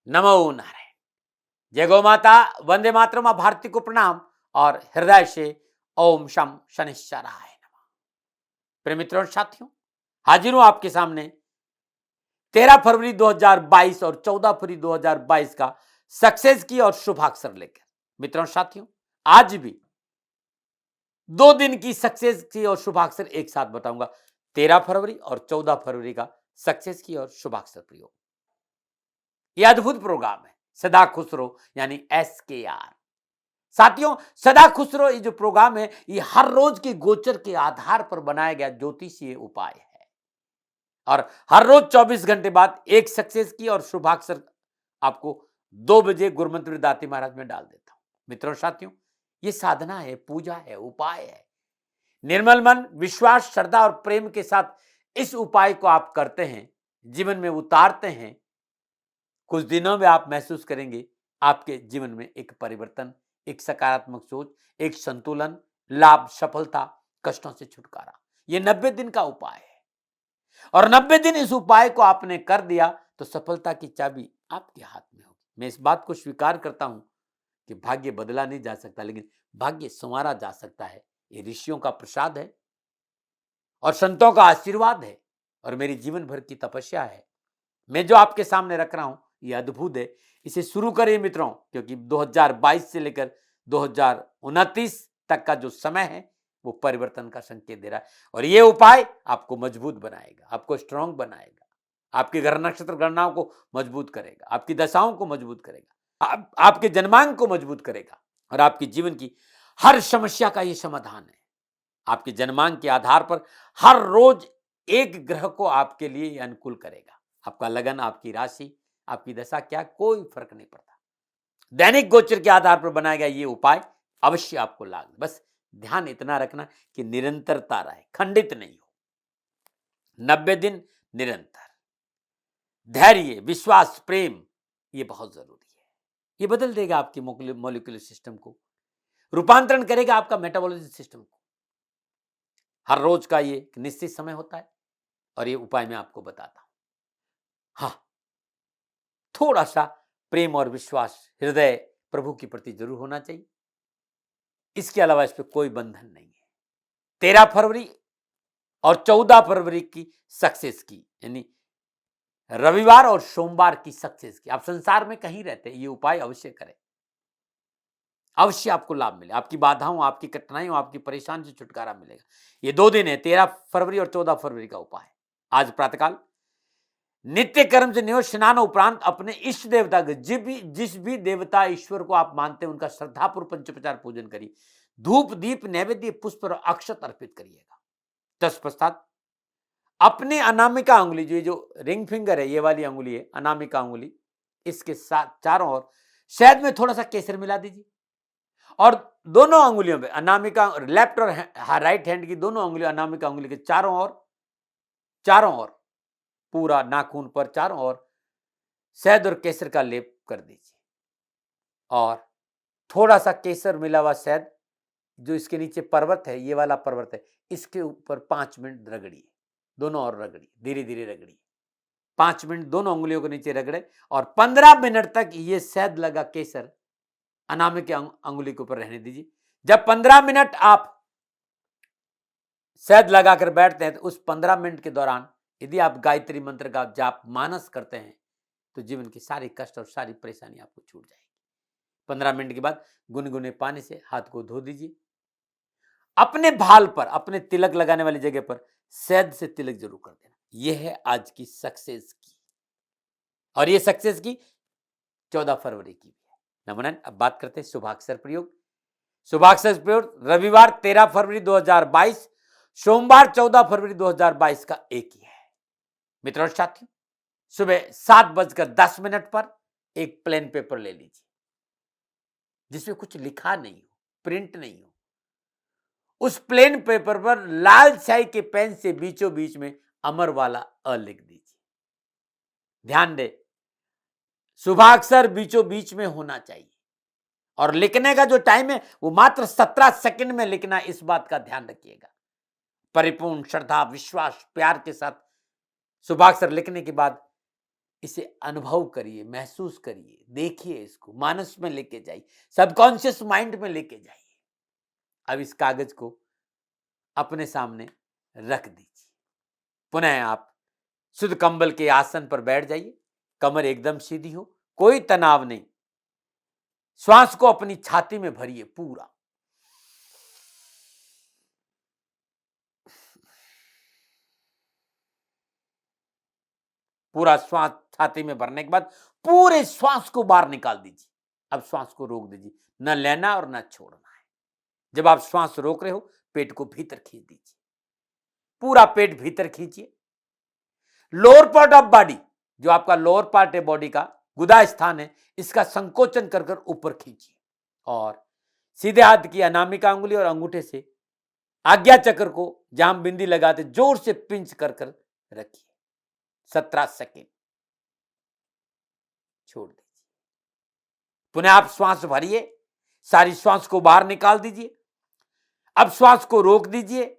नमो नारायण। जय गौ माता, वंदे मातरम, मां भारती को प्रणाम और हृदय से ओम शम शनिश्चराय नमः। प्रिय मित्रों और साथियों, हाजिर हूं आपके सामने 13 फरवरी 2022 और 14 फरवरी 2022 का सक्सेस की और शुभाक्षर लेकर। मित्रों और साथियों, आज भी 2 दिन की सक्सेस की और शुभाक्षर एक साथ बताऊंगा। 13 फरवरी और 14 फरवरी का सक्सेस की और शुभाक्षर प्रयोग। यह अद्भुत प्रोग्राम है सदा खुश रहो, यानी SKR। साथियों, सदा खुश रहो ये जो प्रोग्राम है, ये हर रोज के गोचर के आधार पर बनाया गया ज्योतिषीय उपाय है और हर रोज 24 घंटे बाद एक सक्सेस की और शुभाक्षर आपको 2 बजे गुरुमंत्र दाती महाराज में डाल देता हूं। मित्रों साथियों, ये साधना है, पूजा है, उपाय है। निर्मल मन, विश्वास, श्रद्धा और प्रेम के साथ इस उपाय को आप करते हैं, जीवन में उतारते हैं, कुछ दिनों में आप महसूस करेंगे आपके जीवन में एक परिवर्तन, एक सकारात्मक सोच, एक संतुलन, लाभ, सफलता, कष्टों से छुटकारा। ये 90 दिन का उपाय है और 90 दिन इस उपाय को आपने कर दिया तो सफलता की चाबी आपके हाथ में होगी। मैं इस बात को स्वीकार करता हूं कि भाग्य बदला नहीं जा सकता, लेकिन भाग्य संवारा जा सकता है। ये ऋषियों का प्रसाद है और संतों का आशीर्वाद है और मेरी जीवन भर की तपस्या है। मैं जो आपके सामने रख रहा हूं ये अद्भुत है। इसे शुरू करिए मित्रों, क्योंकि 2022 से लेकर 2029 तक का जो समय है वो परिवर्तन का संकेत दे रहा है और ये उपाय आपको मजबूत बनाएगा, आपको स्ट्रांग बनाएगा, आपके ग्रह नक्षत्र गणनाओं को मजबूत करेगा, आपकी दशाओं को मजबूत करेगा, आपके जन्मांक को मजबूत करेगा और आपके जीवन की हर समस्या का ये समाधान है। आपके जन्मांक के आधार पर हर रोज एक ग्रह को आपके लिए अनुकूल करेगा। आपका लगन, आपकी राशि, आपकी दशा, क्या कोई फर्क नहीं पड़ता। दैनिक गोचर के आधार पर बनाया गया ये उपाय अवश्य आपको लाभ। बस ध्यान इतना रखना कि निरंतरता रहे, खंडित नहीं हो। 90 दिन निरंतर धैर्य, विश्वास, प्रेम, ये बहुत जरूरी है। ये बदल देगा आपकी मॉलिक्यूलर सिस्टम को, रूपांतरण करेगा आपका मेटाबॉलिज्म सिस्टम को। हर रोज का ये एक निश्चित समय होता है और ये उपाय मैं आपको बताता हूं। हाँ, थोड़ा सा प्रेम और विश्वास हृदय प्रभु के प्रति जरूर होना चाहिए। इसके अलावा इस पर कोई बंधन नहीं है। 13 फरवरी और 14 फरवरी की सक्सेस की, यानी रविवार और सोमवार की सक्सेस की। आप संसार में कहीं रहते हैं, ये उपाय अवश्य करें, अवश्य आपको लाभ मिले। आपकी बाधाओं, आपकी कठिनाइयों, आपकी परेशानी से छुटकारा मिलेगा। ये 2 दिन है, 13 फरवरी और 14 फरवरी का उपाय। आज प्रातःकाल नित्य कर्म से नियो स्नान उपरांत अपने इष्ट देवता के जिस भी देवता ईश्वर को आप मानते हैं उनका श्रद्धापूर्वक पंचोपचार पूजन करिए। धूप, दीप, नैवेद्य, पुष्प और अक्षत अर्पित करिएगा। तत्पश्चात अपने अनामिका अंगुली, जो रिंग फिंगर है, ये वाली अंगुली है अनामिका अंगुली, इसके साथ चारों ओर शहद में थोड़ा सा केसर मिला दीजिए और दोनों अंगुलियों पे अनामिका, लेफ्ट और राइट हैंड की दोनों अंगुलियों, अनामिका अंगुली के चारों ओर पूरा नाखून पर चारों ओर शहद और केसर का लेप कर दीजिए और थोड़ा सा केसर मिला हुआ शहद जो इसके नीचे पर्वत है, ये वाला पर्वत है, इसके ऊपर 5 मिनट रगड़िए। दोनों ओर रगड़िए, धीरे धीरे रगड़िए। 5 मिनट दोनों अंगुलियों के नीचे रगड़े और 15 मिनट तक ये शहद लगा केसर अनामिक अंगुली के ऊपर रहने दीजिए। जब 15 मिनट आप शहद लगाकर बैठते हैं तो उस 15 मिनट के दौरान यदि आप गायत्री मंत्र का जाप मानस करते हैं तो जीवन की सारी कष्ट और सारी परेशानी आपको छूट जाएगी। 15 मिनट के बाद गुनगुने पानी से हाथ को धो दीजिए। अपने भाल पर, अपने तिलक लगाने वाली जगह पर शहद से तिलक जरूर कर देना। यह है आज की सक्सेस की और ये सक्सेस की 14 फरवरी की भी है। नमन। अब बात करते हैं शुभाक्षर प्रयोग। शुभाक्षर प्रयोग रविवार 13 फरवरी 2022, सोमवार 14 फरवरी 2022 का एक ही है। मित्रों साथियों, सुबह 7:10 पर एक प्लेन पेपर ले लीजिए जिसमें कुछ लिखा नहीं हो, प्रिंट नहीं हो। उस प्लेन पेपर पर लाल स्याही के पेन से बीचों बीच में अमर वाला अ लिख दीजिए। ध्यान दे, शुभाक्षर बीचों बीच में होना चाहिए और लिखने का जो टाइम है वो मात्र 17 सेकंड में लिखना। इस बात का ध्यान रखिएगा। परिपूर्ण श्रद्धा, विश्वास, प्यार के साथ शुभाक्षर लिखने के बाद इसे अनुभव करिए, महसूस करिए, देखिए, इसको मानस में लेके जाइए, सबकॉन्शियस माइंड में लेके जाइए। अब इस कागज को अपने सामने रख दीजिए। पुनः आप शुद्ध कंबल के आसन पर बैठ जाइए, कमर एकदम सीधी हो, कोई तनाव नहीं। श्वास को अपनी छाती में भरिए पूरा। पूरा श्वास छाती में भरने के बाद पूरे श्वास को बाहर निकाल दीजिए। अब श्वास को रोक दीजिए, न लेना और न छोड़ना है। जब आप श्वास रोक रहे हो, पेट को भीतर खींच दीजिए, पूरा पेट भीतर खींचिए। लोअर पार्ट ऑफ बॉडी, जो आपका लोअर पार्ट है बॉडी का, गुदा स्थान है, इसका संकोचन कर कर ऊपर खींचिए और सीधे हाथ की अनामिका अंगुली और अंगूठे से आज्ञा चक्र को जहां बिंदी लगाते जोर से पिंच कर कर रखिए। 17 सेकेंड छोड़ दीजिए। पुनः आप श्वास भरिए, सारी श्वास को बाहर निकाल दीजिए। अब श्वास को रोक दीजिए।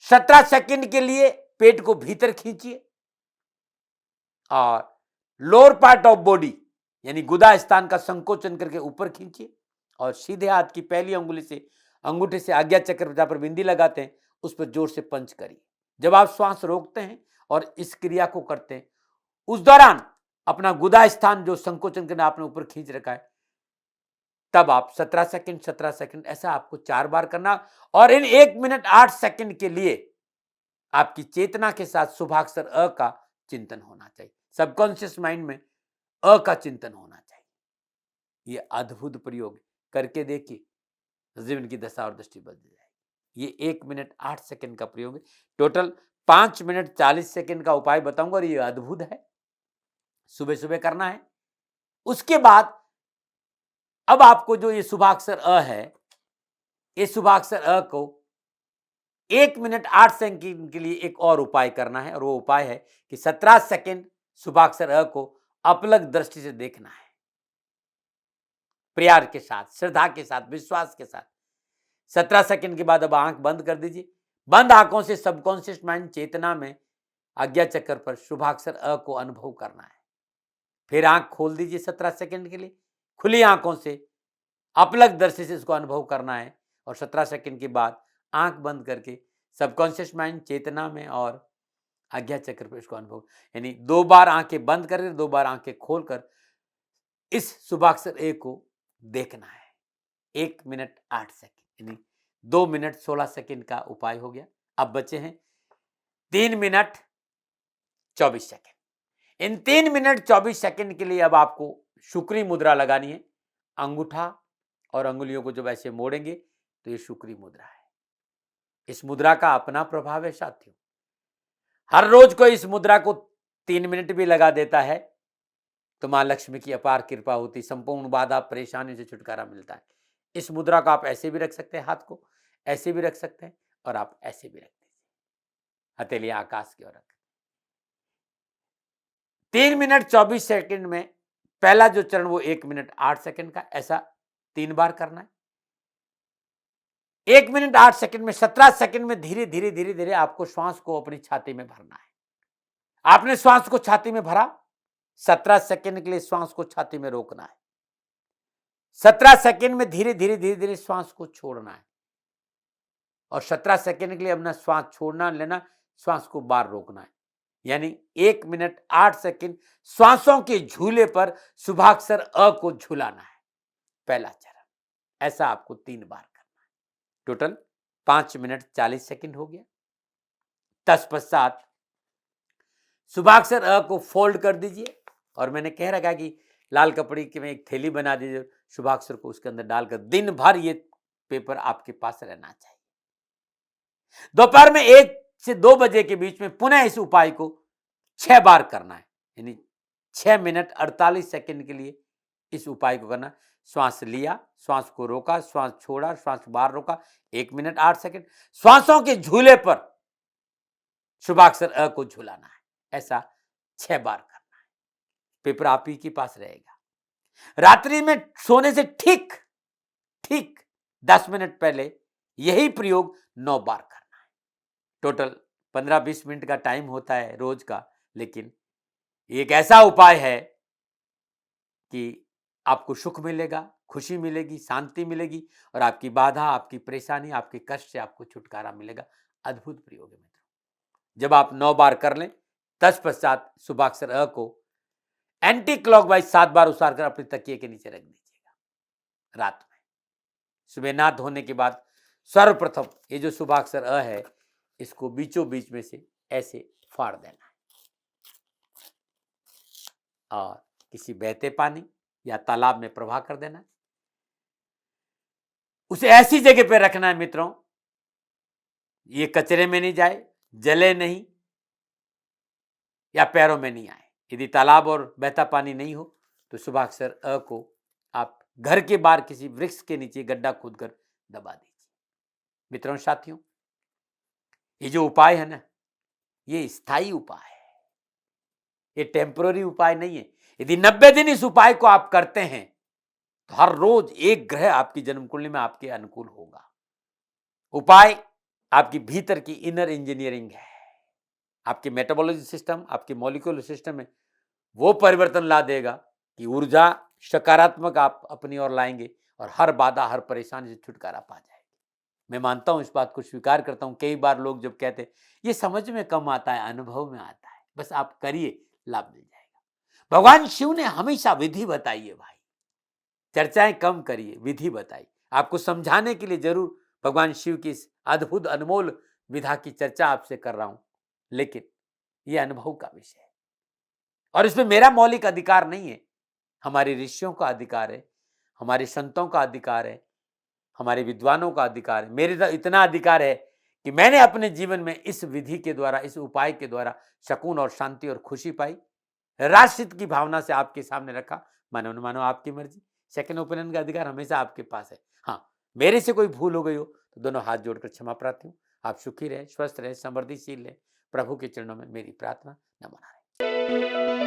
17 सेकेंड के लिए पेट को भीतर खींचिए और लोअर पार्ट ऑफ बॉडी यानी गुदा स्थान का संकोचन करके ऊपर खींचिए और सीधे हाथ की पहली अंगुली से अंगूठे से आज्ञा चक्र जहां पर बिंदी लगाते हैं उस पर जोर से पंच करिए। जब आप श्वास रोकते हैं और इस क्रिया को करते हैं, उस दौरान अपना गुदा स्थान जो संकोचन करना आपने ऊपर खींच रखा है, तब आप 17 सेकंड ऐसा आपको 4 बार करना और इन 1 मिनट 8 सेकंड के लिए आपकी चेतना के साथ शुभाक्षर अ का चिंतन होना चाहिए। सबकॉन्शियस माइंड में अ का चिंतन होना चाहिए। ये अद्भुत प्रयोग करके देखिए, जीवन की दशा और दृष्टि बदल जाएगी। ये 1 मिनट 8 सेकंड का प्रयोग है। टोटल 5 मिनट 40 सेकंड का उपाय बताऊंगा और ये अद्भुत है। सुबह सुबह करना है। उसके बाद अब आपको जो ये शुभाक्षर अ है, ये शुभाक्षर अ को 1 मिनट 8 सेकंड के लिए एक और उपाय करना है और वो उपाय है कि 17 सेकंड शुभाक्षर अ को अपलक दृष्टि से देखना है, प्यार के साथ, श्रद्धा के साथ, विश्वास के साथ। 17 सेकंड के बाद अब आंख बंद कर दीजिए। बंद आंखों से सबकॉन्शियस माइंड चेतना में आज्ञा चक्र पर शुभाक्षर अ को अनुभव करना है। फिर आंख खोल दीजिए 17 सेकंड के लिए। खुली आंखों से अपलक दृष्टि से इसको अनुभव करना है और 17 सेकंड के बाद आंख बंद करके सबकॉन्शियस माइंड चेतना में और आज्ञा चक्र पर इसको अनुभव, यानी 2 बार आंखें बंद कर 2 बार आंखें खोलकर इस शुभाक्षर ए को देखना है। 1 मिनट 8 सेकंड यानी 2 मिनट 16 सेकंड का उपाय हो गया। अब बचे हैं 3 मिनट 24 सेकंड। इन 3 मिनट 24 सेकंड के लिए अब आपको शुक्री मुद्रा लगानी है। अंगूठा और अंगुलियों को जब ऐसे मोड़ेंगे तो ये शुक्री मुद्रा है। इस मुद्रा का अपना प्रभाव है साथियों। हर रोज कोई इस मुद्रा को 3 मिनट भी लगा देता है तो मां लक्ष्मी की अपार कृपा होती, संपूर्ण बाधा परेशानी से छुटकारा मिलता है। इस मुद्रा को आप ऐसे भी रख सकते हैं, हाथ को ऐसे भी रख सकते हैं और आप ऐसे भी रख दीजिए, हथेली आकाश की ओर रख। 3 मिनट 24 सेकंड में पहला जो चरण वो 1 मिनट 8 सेकंड का, ऐसा 3 बार करना है। 1 मिनट 8 सेकंड में 17 सेकंड में धीरे धीरे धीरे धीरे आपको श्वास को अपनी छाती में भरना है। आपने श्वास को छाती में भरा, 17 सेकंड के लिए श्वास को छाती में रोकना है। 17 सेकंड में धीरे धीरे धीरे धीरे श्वास को छोड़ना है और 17 सेकंड के लिए अपना श्वास छोड़ना लेना, श्वास को बाहर रोकना है। यानी 1 मिनट 8 सेकंड श्वासों के झूले पर शुभाक्षर अ को झुलाना है, पहला चरण। ऐसा आपको 3 बार करना है। टोटल 5 मिनट 40 सेकंड हो गया। तत्पश्चात शुभाक्षर अ को फोल्ड कर दीजिए और मैंने कह रखा कि लाल कपड़े की में एक थैली बना दीजिए, शुभाक्षर को उसके अंदर डालकर दिन भर ये पेपर आपके पास रहना चाहिए। दोपहर में 1 से 2 बजे के बीच में पुनः इस उपाय को 6 बार करना है, यानी 6 मिनट 48 सेकंड के लिए इस उपाय को करना। श्वास लिया, श्वास को रोका, श्वास छोड़ा, श्वास बाहर रोका, 1 मिनट 8 सेकंड श्वासों के झूले पर शुभाक्षर अ को झुलाना है। ऐसा 6 बार करना है। पेपर आप ही के पास रहेगा। रात्रि में सोने से ठीक 10 मिनट पहले यही प्रयोग 9 बार करना है। टोटल 15-20 मिनट का टाइम होता है रोज का, लेकिन ये एक ऐसा उपाय है कि आपको सुख मिलेगा, खुशी मिलेगी, शांति मिलेगी और आपकी बाधा, आपकी परेशानी, आपके कष्ट से आपको छुटकारा मिलेगा। अद्भुत प्रयोग है मित्रों। जब आप 9 बार कर लें, तत्पश्चात शुभाक्षर अ को एंटी क्लॉकवाइज 7 बार उसार कर अपने तकिए के नीचे रख दीजिएगा रात में। सुबह नहा धोने के बाद सर्वप्रथम ये जो शुभाक्षर अ है, इसको बीचों बीच में से ऐसे फाड़ देना है और किसी बहते पानी या तालाब में प्रवाह कर देना है। उसे ऐसी जगह पे रखना है मित्रों, ये कचरे में नहीं जाए, जले नहीं या पैरों में नहीं आए। यदि तालाब और बहता पानी नहीं हो तो शुभाक्षर अ को आप घर के बाहर किसी वृक्ष के नीचे गड्ढा खोदकर दबा दीजिए। मित्रों साथियों, ये जो उपाय है ना, ये स्थायी उपाय है, ये टेम्पररी उपाय नहीं है। यदि 90 दिन इस उपाय को आप करते हैं तो हर रोज एक ग्रह आपकी जन्म कुंडली में आपके अनुकूल होगा। उपाय आपकी भीतर की इनर इंजीनियरिंग है, आपके मेटाबॉलिज्म सिस्टम, आपके मॉलिक्यूलर सिस्टम में वो परिवर्तन ला देगा कि ऊर्जा सकारात्मक आप अपनी ओर लाएंगे और हर बाधा, हर परेशानी से छुटकारा पा जाएंगे। मैं मानता हूं, इस बात को स्वीकार करता हूं। कई बार लोग जब कहते हैं ये समझ में कम आता है, अनुभव में आता है, बस आप करिए, लाभ मिल जाएगा। भगवान शिव ने हमेशा विधि बताई है भाई, चर्चाएं कम करिए, विधि बताई। आपको समझाने के लिए जरूर भगवान शिव की इस अद्भुत अनमोल विधा की चर्चा आपसे कर रहा हूं, लेकिन यह अनुभव का विषय है और इसमें मेरा मौलिक अधिकार नहीं है, हमारे ऋषियों का अधिकार है, हमारे संतों का अधिकार है, हमारे विद्वानों का अधिकार है। मेरे इतना अधिकार है कि मैंने अपने जीवन में इस विधि के द्वारा, इस उपाय के द्वारा सुकून और शांति और खुशी पाई। राष्ट्रहित की भावना से आपके सामने रखा। मानो न मानो आपकी मर्जी, सेकंड ओपिनियन का अधिकार हमेशा आपके पास है। हाँ, मेरे से कोई भूल हो गई हो तो दोनों हाथ जोड़कर क्षमा प्रार्थी हूँ। आप सुखी रहे, स्वस्थ रहे, समृद्धिशील रहे, प्रभु के चरणों में मेरी प्रार्थना। नमन।